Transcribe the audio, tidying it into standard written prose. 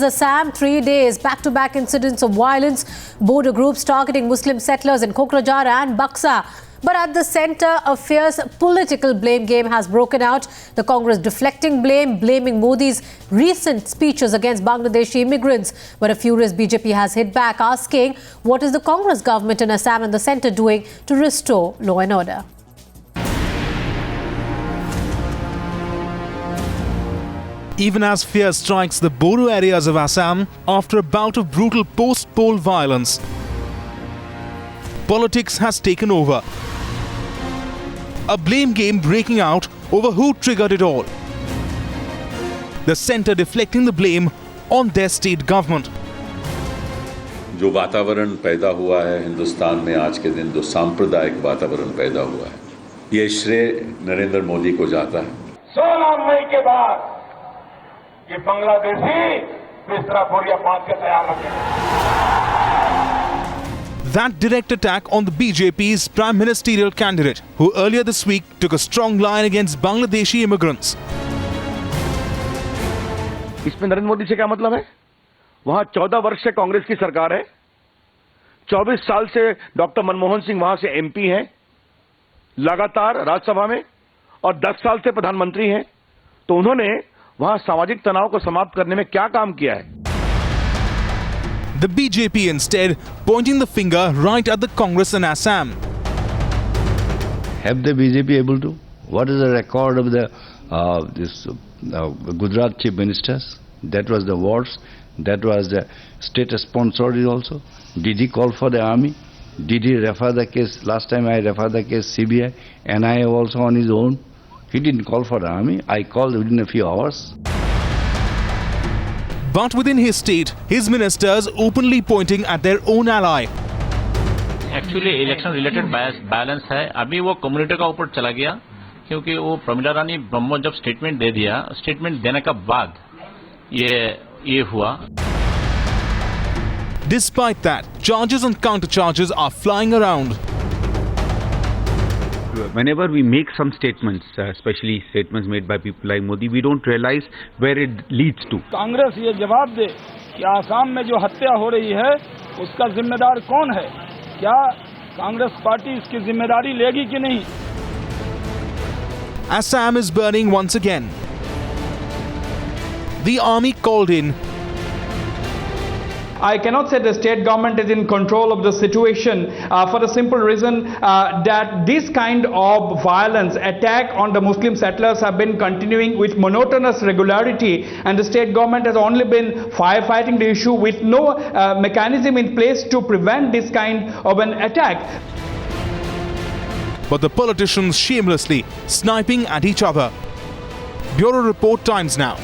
Assam, 3 days back-to-back incidents of violence, border groups targeting Muslim settlers in Kokrajhar and Buxa. But at the centre, a fierce political blame game has broken out. The Congress deflecting blame, blaming Modi's recent speeches against Bangladeshi immigrants. But a furious BJP has hit back, asking what is the Congress government in Assam and the centre doing to restore law and order. Even as fear strikes the Bodo areas of Assam after a bout of brutal post-poll violence, politics has taken over. A blame game breaking out over who triggered it all. The centre deflecting the blame on their state government. जो वातावरण पैदा हुआ है हिंदुस्तान में आज के दिन, जो सांप्रदायिक वातावरण पैदा हुआ है, ये श्रेय नरेंद्र मोदी को जाता है। 16 मई के बाद ये बांग्लादेशी बिस्तरा बोरिया बांध के तैयार रखें। That direct attack on the BJP's prime ministerial candidate, who earlier this week took a strong line against Bangladeshi immigrants. इसमें नरेंद्र मोदी से क्या मतलब है? वहां 14 वर्ष से कांग्रेस की सरकार है, 24 साल से डॉक्टर मनमोहन सिंह वहां से एमपी हैं, लगातार राज्यसभा में, और 10 साल से प्रधानमंत्री हैं। तो उन्होंने वहां सामाजिक तनाव को समाप्त करने में क्या काम किया है? The BJP instead pointing the finger right at the Congress in Assam. Have the BJP able to? What is the record of the Gujarat chief ministers? That was the wars. That was the state sponsored also. Did he call for the army? Did he refer the case? Last time I referred the case CBI, NIA also on his own. He didn't call for the army. I called within a few hours. But within his state, his ministers openly pointing at their own ally. Actually election related balance है, अभी वो community का ऊपर चला गया, क्योंकि वो प्रमिला रानी ब्रह्मो जब स्टेटमेंट दे दिया, स्टेटमेंट देने का बाद ये हुआ. Despite that, charges and counter charges are flying around. Whenever we make some statements, especially statements made by people like Modi, we don't realize where it leads to. Congress ये जवाब दे कि आसाम में जो हत्या हो रही है उसका जिम्मेदार कौन है? क्या कांग्रेस पार्टी इसकी जिम्मेदारी लेगी कि नहीं? Assam is burning once again. The army called in. I cannot say the state government is in control of the situation for the simple reason that this kind of violence, attack on the Muslim settlers have been continuing with monotonous regularity, and the state government has only been firefighting the issue with no mechanism in place to prevent this kind of an attack. But the politicians shamelessly sniping at each other. Bureau Report, Times Now.